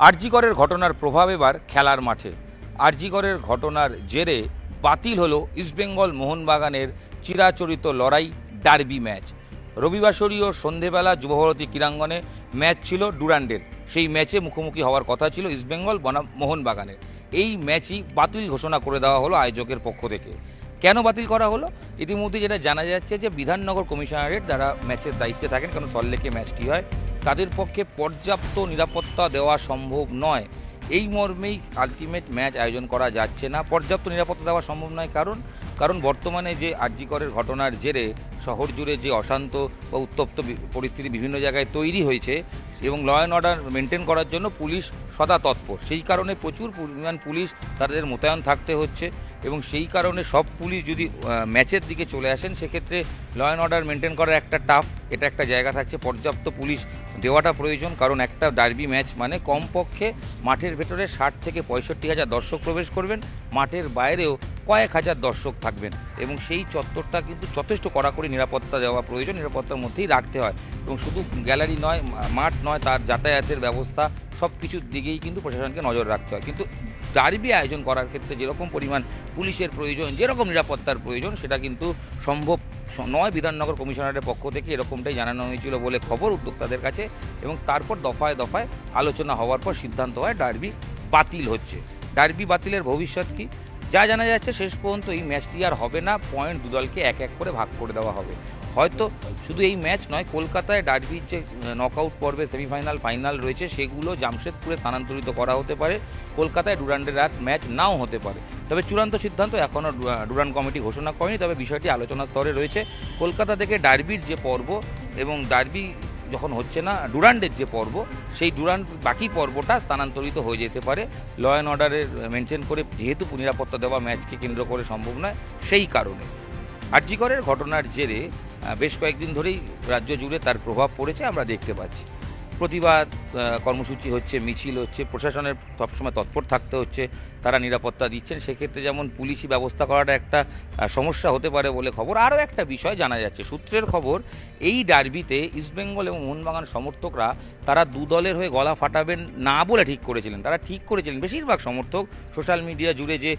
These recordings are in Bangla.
আরজিকরের ঘটনার প্রভাব এবার খেলার মাঠে। আরজিকরের ঘটনার জেরে বাতিল হলো ইস্টবেঙ্গল মোহনবাগানের চিরাচরিত লড়াই ডার্বি ম্যাচ। রবিবাসরীয় সন্ধেবেলা যুবভারতী ক্রীড়াঙ্গনে ম্যাচ ছিল ডুরান্ডের। সেই ম্যাচে মুখোমুখি হওয়ার কথা ছিল ইস্টবেঙ্গল বনাম মোহনবাগানের। এই ম্যাচই বাতিল ঘোষণা করে দেওয়া হলো আয়োজকের পক্ষ থেকে। কেন বাতিল করা হলো? ইতিমধ্যে যেটা জানা যাচ্ছে যে বিধাননগর কমিশনারেট যারা ম্যাচের দায়িত্বে থাকেন, কারণ সল্টলেকে ম্যাচটি হয়, তাদের পক্ষে পর্যাপ্ত নিরাপত্তা দেওয়া সম্ভব নয়। এই মর্মেই আলটিমেট ম্যাচ আয়োজন করা যাচ্ছে না। পর্যাপ্ত নিরাপত্তা দেওয়া সম্ভব নয় কারণ বর্তমানে যে আরজিকরের ঘটনার জেরে শহর জুড়ে যে অশান্ত বা উত্তপ্ত পরিস্থিতি বিভিন্ন জায়গায় তৈরি হয়েছে এবং ল অ্যান্ড অর্ডার মেনটেন করার জন্য পুলিশ সদা তৎপর। সেই কারণে প্রচুর পরিমাণ পুলিশ তাদের মোতায়েন থাকতে হচ্ছে এবং সেই কারণে সব পুলিশ যদি ম্যাচের দিকে চলে আসেন সেক্ষেত্রে ল অ্যান্ড অর্ডার মেনটেন করা একটা টাফ। এটা একটা জায়গা থাকছে, পর্যাপ্ত পুলিশ দেওয়াটা প্রয়োজন। কারণ একটা ডার্বি ম্যাচ মানে কমপক্ষে মাঠের ভেতরে 60 থেকে 65,000 দর্শক প্রবেশ করবেন, মাঠের বাইরেও কয়েক হাজার দর্শক থাকবেন এবং সেই চত্বরটা কিন্তু যথেষ্ট কড়াকড়ি নিরাপত্তা দেওয়া প্রয়োজন, নিরাপত্তার মধ্যেই রাখতে হয়। এবং শুধু গ্যালারি নয়, মাঠ নয়, তার যাতায়াতের ব্যবস্থা সব কিছুর দিকেই কিন্তু প্রশাসনকে নজর রাখতে হয়। কিন্তু ডার্বি আয়োজন করার ক্ষেত্রে যেরকম পরিমাণ পুলিশের প্রয়োজন, যেরকম নিরাপত্তার প্রয়োজন, সেটা কিন্তু সম্ভব নয়। বিধাননগর কমিশনারের পক্ষ থেকে এরকমটাই জানানো হয়েছিল বলে খবর উদ্যোক্তাদের কাছে এবং তারপর দফায় দফায় আলোচনা হওয়ার পর সিদ্ধান্ত হয় ডার্বি বাতিল হচ্ছে। ডার্বি বাতিলের ভবিষ্যৎ কী? যা জানা যাচ্ছে শেষ পর্যন্ত এই ম্যাচটি আর হবে না, পয়েন্ট দুদলকে এক এক করে ভাগ করে দেওয়া হবে। হয়তো শুধু এই ম্যাচ নয়, কলকাতায় ডার্বির যে নকআউট পর্বে সেমিফাইনাল ফাইনাল রয়েছে সেগুলো জামশেদপুরে স্থানান্তরিত করা হতে পারে। কলকাতায় ডুরান্ডের আর ম্যাচ নাও হতে পারে। তবে চূড়ান্ত সিদ্ধান্ত এখনও ডুরান্ড কমিটি ঘোষণা করেনি, তবে বিষয়টি আলোচনা স্তরে রয়েছে। কলকাতা থেকে ডার্বির যে পর্ব এবং ডার্বি যখন হচ্ছে না, ডুরান্ডের যে পর্ব, সেই ডুরান্ড বাকি পর্বটা স্থানান্তরিত হয়ে যেতে পারে। ল অ্যান্ড অর্ডারের মেনটেন করে, যেহেতু নিরাপত্তা দেওয়া ম্যাচকে কেন্দ্র করে সম্ভব নয়, সেই কারণে আরজিকরের ঘটনার জেরে বেশ কয়েকদিন ধরেই রাজ্য জুড়ে তার প্রভাব পড়েছে, আমরা দেখতে পাচ্ছি। প্রতিবাদ কর্মসূচি হচ্ছে, মিছিল হচ্ছে, প্রশাসনের সবসময় তৎপর থাকতে হচ্ছে, তারা নিরাপত্তা দিচ্ছেন। সেক্ষেত্রে যেমন পুলিশি ব্যবস্থা করাটা একটা সমস্যা হতে পারে বলে খবর। আরও একটা বিষয় জানা যাচ্ছে, সূত্রের খবর, এই ডার্বিতে ইস্টবেঙ্গল এবং মোহনবাগান সমর্থকরা তারা দু দলের হয়ে গলা ফাটাবেন না বলে ঠিক করেছিলেন। তারা ঠিক করেছিলেন, বেশিরভাগ সমর্থক সোশ্যাল মিডিয়া জুড়ে যে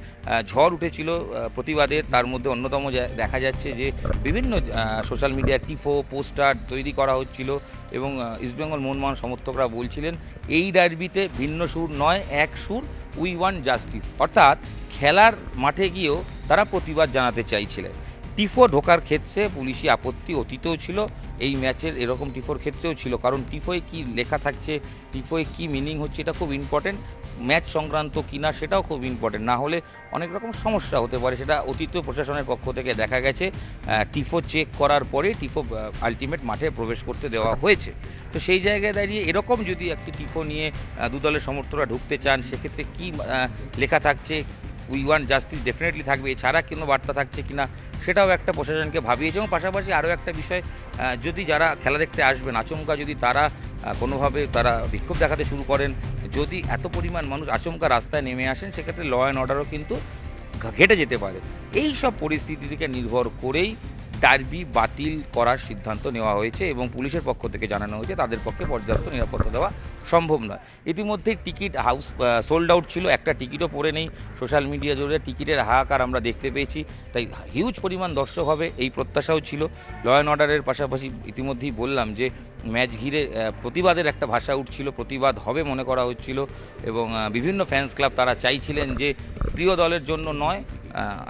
ঝড় উঠেছিল প্রতিবাদের, তার মধ্যে অন্যতম দেখা যাচ্ছে যে বিভিন্ন সোশ্যাল মিডিয়া টিফো পোস্টার তৈরি করা হচ্ছিল এবং ইস্টবেঙ্গল মোহনবাগান সমর্থকরা বলছিলেন এই ডার্বিতে ভিন্ন সুর নয়, এক সুর, উই ওয়ান্ট জাস্টিস। অর্থাৎ খেলার মাঠে গিয়েও তারা প্রতিবাদ জানাতে চাইছিলেন। টিফো ঢোকার ক্ষেত্রে পুলিশি আপত্তি অতীতেও ছিল, এই ম্যাচের এরকম টিফোর ক্ষেত্রেও ছিল। কারণ টিফোয় কী লেখা থাকছে, টিফোয় কী মিনিং হচ্ছে, এটা খুব ইম্পর্টেন্ট। ম্যাচ সংক্রান্ত কিনা সেটাও খুব ইম্পর্টেন্ট, না হলে অনেক রকম সমস্যা হতে পারে। সেটা অতীতীয় প্রশাসনের পক্ষ থেকে দেখা গেছে, টিফো চেক করার পরে টিফো আলটিমেট মাঠে প্রবেশ করতে দেওয়া হয়েছে। তো সেই জায়গায় দাঁড়িয়ে এরকম যদি একটি টিফো নিয়ে দু দলের সমর্থকরা ঢুকতে চান, সেক্ষেত্রে কী লেখা থাকছে, উই ওয়ান্ট জাস্টিস ডেফিনেটলি থাকবে, এছাড়া কোনো বার্তা থাকছে কিনা সেটাও একটা প্রশাসনকে ভাবিয়েছে। এবং পাশাপাশি আরও একটা বিষয়, যদি যারা খেলা দেখতে আসবেন আচমকা যদি তারা কোনোভাবে তারা বিক্ষোভ দেখাতে শুরু করেন, যদি এত পরিমাণ মানুষ আচমকা রাস্তায় নেমে আসেন, সেক্ষেত্রে ল অ্যান্ড অর্ডারও কিন্তু ঘেটে যেতে পারে। এই সব পরিস্থিতি থেকে নির্ভর করেই ডার্বি বাতিল করার সিদ্ধান্ত নেওয়া হয়েছে এবং পুলিশের পক্ষ থেকে জানানো হয়েছে তাদের পক্ষে পর্যাপ্ত নিরাপত্তা দেওয়া সম্ভব নয়। ইতিমধ্যেই টিকিট হাউস সোল্ড আউট ছিল, একটা টিকিটও পড়ে নেই। সোশ্যাল মিডিয়া জুড়ে টিকিটের হাহাকার আমরা দেখতে পেয়েছি, তাই হিউজ পরিমাণ দর্শক হবে এই প্রত্যাশাও ছিল। ল অ্যান্ড অর্ডারের পাশাপাশি ইতিমধ্যেই বললাম যে ম্যাচ ঘিরে প্রতিবাদের একটা ভাষা উঠছিল, প্রতিবাদ হবে মনে করা হচ্ছিল এবং বিভিন্ন ফ্যান্স ক্লাব তারা চাইছিলেন যে প্রিয় দলের জন্য নয়,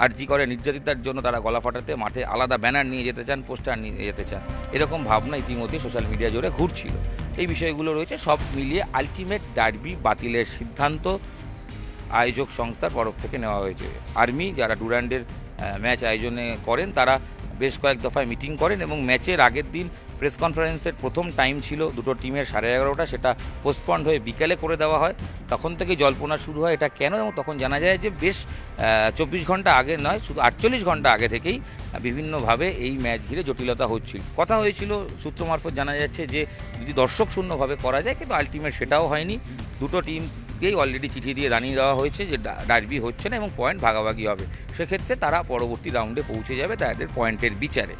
আরজিকরের নির্যাতিতার জন্য তারা গলা ফাটাতে মাঠে আলাদা ব্যানার নিয়ে যেতে চান, পোস্টার নিয়ে যেতে চান, এরকম ভাবনা ইতিমধ্যে সোশ্যাল মিডিয়া জুড়ে ঘুরছিল। এই বিষয়গুলো রয়েছে, সব মিলিয়ে আলটিমেট ডার্বি বাতিলের সিদ্ধান্ত আয়োজক সংস্থার তরফ থেকে নেওয়া হয়েছে। আর্মি যারা ডুরান্ডের ম্যাচ আয়োজনে করেন তারা বেশ কয়েক দফায় মিটিং করেন এবং ম্যাচের আগের দিন প্রেস কনফারেন্সের প্রথম টাইম ছিল দুটো টিমের 11:30, সেটা পোস্টপন্ড হয়ে বিকেলে করে দেওয়া হয়। তখন থেকে জল্পনা শুরু হয় এটা কেন, এবং তখন জানা যায় যে বেশ 24 ঘন্টা আগে নয়, শুধু 48 ঘন্টা আগে থেকেই বিভিন্নভাবে এই ম্যাচ ঘিরে জটিলতা হচ্ছিল। কথা হয়েছিল, সূত্র মারফত জানা যাচ্ছে যে যদি দর্শক শূন্যভাবে করা যায়, কিন্তু আলটিমেট সেটাও হয়নি। দুটো টিমকেই অলরেডি চিঠি দিয়ে জানিয়ে দেওয়া হয়েছে যে ডার্বি হচ্ছে না এবং পয়েন্ট ভাগাভাগি হবে। সেক্ষেত্রে তারা পরবর্তী রাউন্ডে পৌঁছে যাবে তাদের পয়েন্টের বিচারে।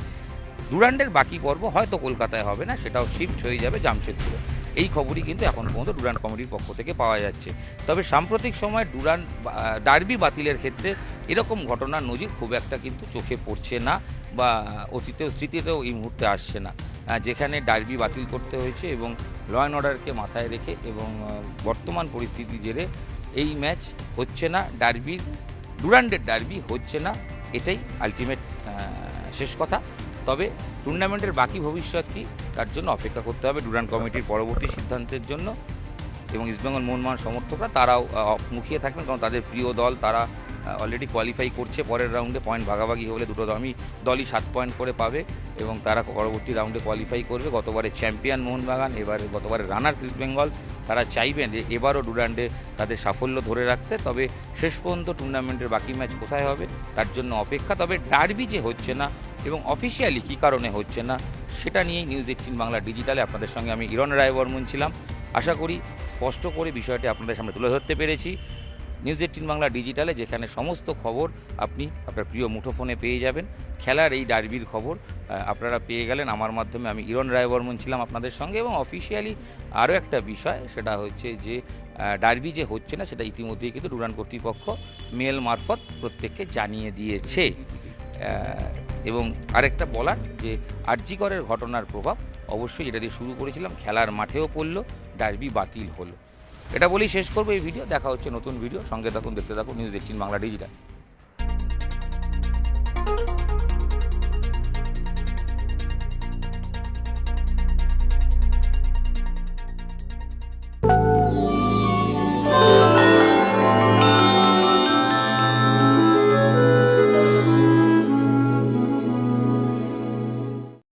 ডুরান্ডের বাকি পর্ব হয়তো কলকাতায় হবে না, সেটাও শিফট হয়ে যাবে জামশেদপুরে। এই খবরই কিন্তু এখন পর্যন্ত ডুরান্ড কমিটির পক্ষ থেকে পাওয়া যাচ্ছে। তবে সাম্প্রতিক সময় ডুরান্ড ডার্বি বাতিলের ক্ষেত্রে এরকম ঘটনার নজির খুব একটা কিন্তু চোখে পড়ছে না, বা অতীতেও স্মৃতিতেও এই মুহূর্তে আসছে না, যেখানে ডার্বি বাতিল করতে হয়েছে এবং ল অ্যান্ড অর্ডারকে মাথায় রেখে এবং বর্তমান পরিস্থিতি জেরে এই ম্যাচ হচ্ছে না, ডুরান্ডের ডার্বি হচ্ছে না, এটাই আলটিমেট শেষ কথা। তবে টুর্নামেন্টের বাকি ভবিষ্যৎ কী তার জন্য অপেক্ষা করতে হবে ডুরান্ড কমিটির পরবর্তী সিদ্ধান্তের জন্য, এবং ইস্টবেঙ্গল মোহনবাগান সমর্থকরা তারাও মুখিয়ে থাকবেন, কারণ তাদের প্রিয় দল, তারা অলরেডি কোয়ালিফাই করছে পরের রাউন্ডে। পয়েন্ট ভাগাভাগি হলে দুটো দলই 7 পয়েন্ট করে পাবে এবং তারা পরবর্তী রাউন্ডে কোয়ালিফাই করবে। গতবারের চ্যাম্পিয়ন মোহনবাগান, গতবারের রানার্স ইস্টবেঙ্গল, তারা চাইবেন যে এবারও ডুরান্ডে তাদের সাফল্য ধরে রাখতে। তবে শেষ পর্যন্ত টুর্নামেন্টের বাকি ম্যাচ কোথায় হবে তার জন্য অপেক্ষা। তবে ডার্বি যে হচ্ছে না এবং অফিসিয়ালি কী কারণে হচ্ছে না সেটা নিয়েই নিউজ 18 বাংলা ডিজিটালে আপনাদের সঙ্গে আমি ইরণ রায়বর্মন ছিলাম। আশা করি স্পষ্ট করে বিষয়টি আপনাদের সামনে তুলে ধরতে পেরেছি। নিউজ 18 বাংলা ডিজিটালে, যেখানে সমস্ত খবর আপনি আপনার প্রিয় মুঠোফোনে পেয়ে যাবেন। খেলার এই ডার্বির খবর আপনারা পেয়ে গেলেন আমার মাধ্যমে। আমি ইরণ রায়বর্মন ছিলাম আপনাদের সঙ্গে। এবং অফিসিয়ালি আরও একটা বিষয়, সেটা হচ্ছে যে ডার্বি যে হচ্ছে না সেটা ইতিমধ্যেই কিন্তু ডুরান্ড কর্তৃপক্ষ মেল মারফত প্রত্যেককে জানিয়ে দিয়েছে। এবং আরেকটা বলার যে আরজি করের ঘটনার প্রভাব অবশ্যই এটা দিয়ে শুরু করেছিলাম, খেলার মাঠেও পড়লো, ডার্বি বাতিল হলো। এটা বলেই শেষ করবো এই ভিডিও। দেখা হচ্ছে নতুন ভিডিও, সঙ্গে থাকুন, দেখতে থাকুন নিউজ 18 বাংলা ডিজিটাল।